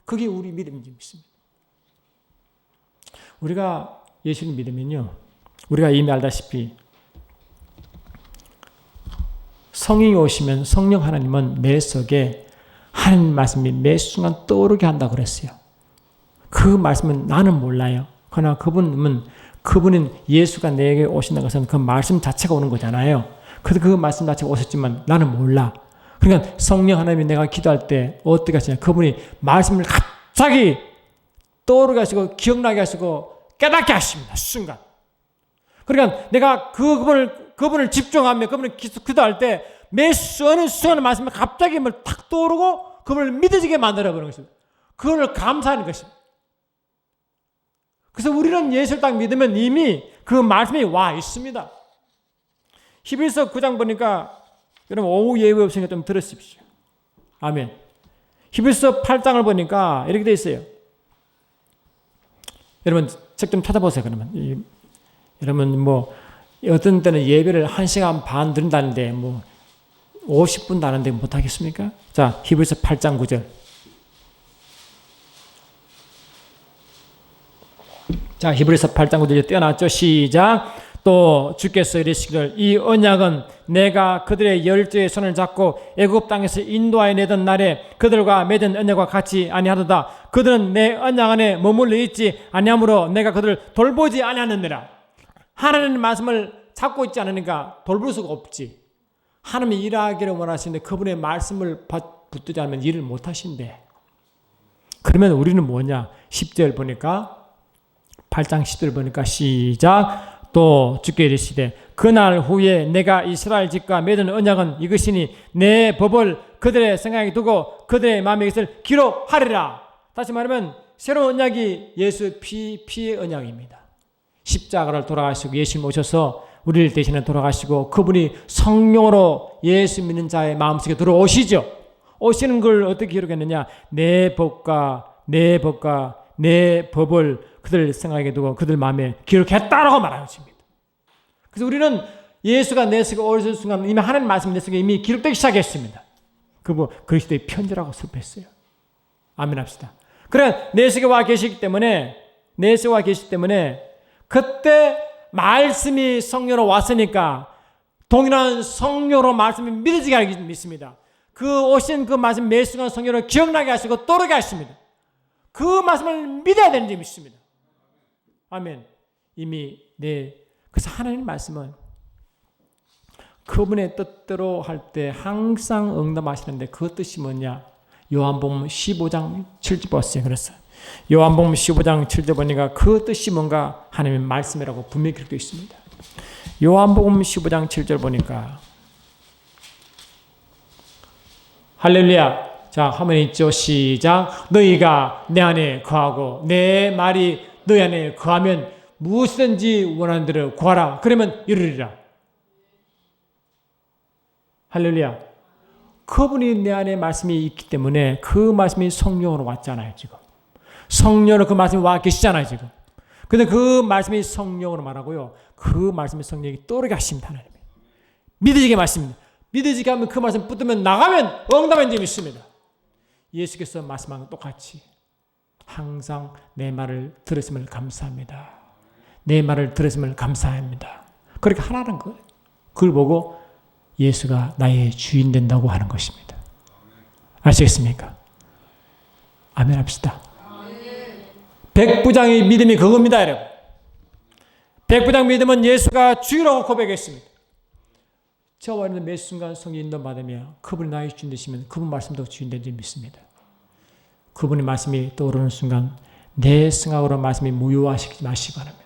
그게 우리 믿음인 줄 믿습니다. 우리가 예수를 믿으면요 우리가 이미 알다시피 성령이 오시면 성령 하나님은 내 속에 하나님 말씀이 매 순간 떠오르게 한다고 그랬어요. 그 말씀은 나는 몰라요. 그러나 그분은 예수가 내게 오신다는 것은 그 말씀 자체가 오는 거잖아요. 그래서 그 말씀 자체가 오셨지만 나는 몰라. 그러니까 성령 하나님이 내가 기도할 때 어떻게 하시냐. 그분이 말씀을 갑자기 떠오르게 하시고 기억나게 하시고 깨닫게 하십니다. 순간. 그러니까 내가 그분을 집중하며 그분을 기도할 때 매 어느 순간의 말씀이 갑자기 탁 떠오르고 그분을 믿어지게 만들어버리는 것입니다. 그걸 감사하는 것입니다. 그래서 우리는 예수를 딱 믿으면 이미 그 말씀이 와 있습니다. 히브리서 9장 보니까 여러분 오후 예배 없으니까 좀 들으십시오. 아멘. 히브리서 8장을 보니까 이렇게 되어 있어요. 여러분 책 좀 찾아보세요. 그러면 여러분 어떤 때는 예배를 1시간 반 드린다는데 50분 다는데 못하겠습니까? 자, 히브리서 8장 9절 자, 히브리서 8장 9절 떼어놨죠. 시작. 또 주께서 이르시기를 이 언약은 내가 그들의 열조의 손을 잡고 애굽 땅에서 인도하여 내던 날에 그들과 맺은 언약과 같이 아니하도다. 그들은 내 언약 안에 머물러 있지 아니하므로 내가 그들을 돌보지 아니하느니라. 하나님의 말씀을 잡고 있지 않으니까 돌볼 수가 없지. 하나님이 일하기를 원하시는데 그분의 말씀을 붙들지 않으면 일을 못 하신대. 그러면 우리는 뭐냐? 10절 보니까 8장 10절 보니까 시작. 또 주께 이르시되 그날 후에 내가 이스라엘 집과 맺은 언약은 이것이니 내 법을 그들의 생각에 두고 그들의 마음에 이것을 기록하리라. 다시 말하면 새로운 언약이 예수의 피의 언약입니다. 십자가를 돌아가시고 예수님 오셔서 우리를 대신해 돌아가시고 그분이 성령으로 예수 믿는 자의 마음속에 들어오시죠. 오시는 걸 어떻게 기록했느냐? 내 법을 그들 생각에 두고 그들 마음에 기록했다라고 말하는 것입니다. 그래서 우리는 예수가 내 속에 오실 순간 이미 하나님 말씀이 내 속에 이미 기록되기 시작했습니다. 그리스도의 편지라고 설명했어요. 아멘 합시다. 그래 내 속에 와 계시기 때문에 그때 말씀이 성령으로 왔으니까 동일한 성령으로 말씀이 믿어지게 하기 믿습니다. 그 오신 그 말씀 매 순간 성령으로 기억나게 하시고 떠오르게 하십니다. 그 말씀을 믿어야 되는 줄 믿습니다. 아멘. 그래서 하나님 말씀은 그분의 뜻대로 할 때 항상 응답하시는데 그 뜻이 뭐냐? 요한복음 15장 7절 보세요. 그랬어요. 요한복음 15장 7절 보니까 그 뜻이 뭔가 하나님의 말씀이라고 분명히 기록되어 있습니다. 요한복음 15장 7절 보니까 할렐루야. 자, 화면에 있죠. 시작. 너희가 내 안에 거하고 내 말이 너희 안에 거하면 무엇이든지 원하는 대로 구하라. 그러면 이루리라. 할렐루야. 그분이 내 안에 말씀이 있기 때문에 그 말씀이 성령으로 왔잖아요. 지금 성령으로 그 말씀이 와 계시잖아요. 지금 근데 그 말씀이 성령으로 말하고요. 그 말씀이 성령이 떠오르게 하십니다. 하나님 믿어지게 말씀입니다. 믿어지게 하면 그 말씀 붙들면 나가면 응답한 점이 있습니다. 예수께서 말씀한 것 똑같이 항상 내 말을 들었음을 감사합니다. 내 말을 들었음을 감사합니다. 그렇게 하라는 거예요. 그걸 보고 예수가 나의 주인 된다고 하는 것입니다. 아시겠습니까? 아멘 합시다. 백부장의 믿음이 그겁니다. 여러분. 백부장 믿음은 예수가 주라고 고백했습니다. 저와 여러분은 매 순간 성령 인도 받으며 그분이 나의 주인 되시면 그분 말씀도 주인 된 줄 믿습니다. 그분의 말씀이 떠오르는 순간 내 생각으로 말씀이 무효화시키지 마시기 바랍니다.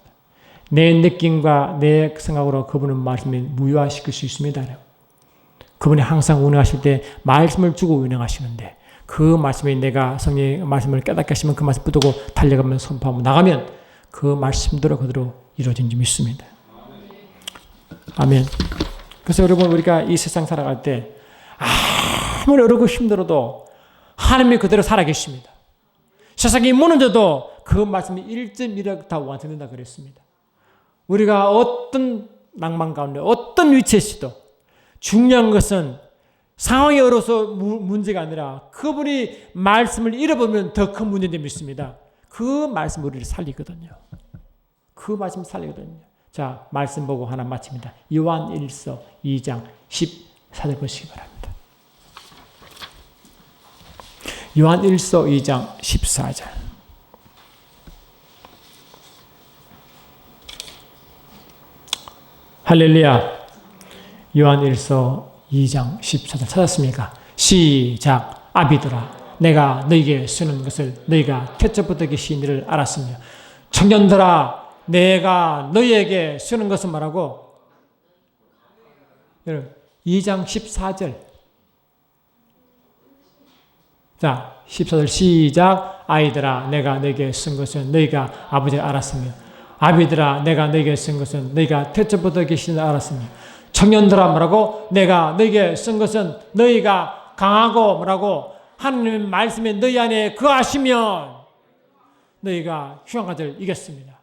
내 느낌과 내 생각으로 그분의 말씀이 무효화시킬 수 있습니다. 그분이 항상 운행하실 때 말씀을 주고 운행하시는데 그 말씀이 내가 성령의 말씀을 깨닫게 하시면 그 말씀 붙들고 달려가면 선포하고 나가면 그 말씀대로 그대로 이루어진 줄 믿습니다. 아멘. 그래서 여러분 우리가 이 세상 살아갈 때 아무리 어렵고 힘들어도 하나님이 그대로 살아계십니다. 세상이 무너져도 그 말씀이 1.1억 다 완성된다 그랬습니다. 우리가 어떤 낭만 가운데 어떤 위치에 있어도 중요한 것은 상황이 어려워서 문제가 아니라 그분이 말씀을 잃어버리면 더 큰 문제인 믿습니다. 그 말씀이 우리를 살리거든요. 그 말씀 살리거든요. 자, 말씀 보고 하나 마칩니다. 요한 1서 2장 14절 보시기 바랍니다. 요한 1서 2장 14절. 할렐루야. 요한 1서 2장 14절 찾았습니까? 시작. 아비들아 내가 너희에게 쓰는 것을 너희가 태초부터 계신 이를 알았으며 청년들아 내가 너희에게 쓰는 것은 말하고 여러분 2장 14절 자 14절 시작. 아이들아 내가 너희에게 쓴 것은 너희가 아버지를 알았으며 아비들아 내가 너희에게 쓴 것은 너희가 태초부터 계신 이를 알았으며 청년들아 뭐라고 내가 너희에게 쓴 것은 너희가 강하고 뭐라고 하나님의 말씀에 너희 안에 거하시면 너희가 흉악을 이겼습니다.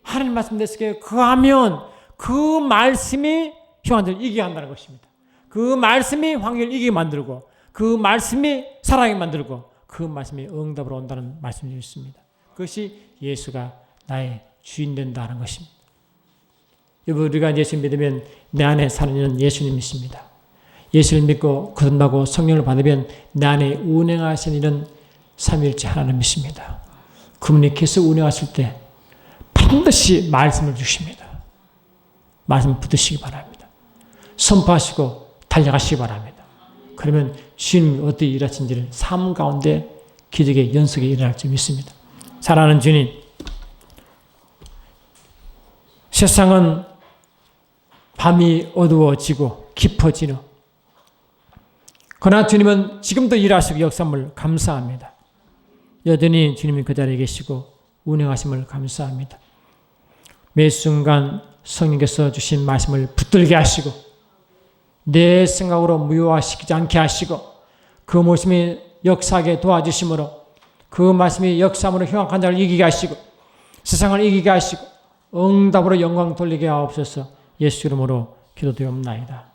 하나님 말씀 내 속에 거하면 그 말씀이 흉악을 이기게 한다는 것입니다. 그 말씀이 황해를 이기게 만들고 그 말씀이 살아나게 만들고 그 말씀이 응답으로 온다는 말씀이 있습니다. 그것이 예수가 나의 주인 된다는 것입니다. 여러분, 우리가 예수 믿으면 내 안에 사는 이는 예수님이십니다. 예수를 믿고 거듭나고 성령을 받으면 내 안에 운행하시는 이는 삼위일체 하나님이십니다. 그분이 계속 운행하실 때 반드시 말씀을 주십니다. 말씀 붙드시기 바랍니다. 선포하시고 달려가시기 바랍니다. 그러면 주님이 어떻게 일하신지를 삶 가운데 기적의 연속에 일어날 줄 믿습니다. 사랑하는 주님, 세상은 밤이 어두워지고 깊어지는, 그러나 주님은 지금도 일하시고 역사함을 감사합니다. 여전히 주님이 그 자리에 계시고 운행하심을 감사합니다. 매 순간 성령께서 주신 말씀을 붙들게 하시고 내 생각으로 무효화시키지 않게 하시고 그 말씀이 역사하게 도와주심으로 그 말씀이 역사함으로 흉악한 자를 이기게 하시고 세상을 이기게 하시고 응답으로 영광 돌리게 하옵소서. 예수 이름으로 기도드리옵나이다.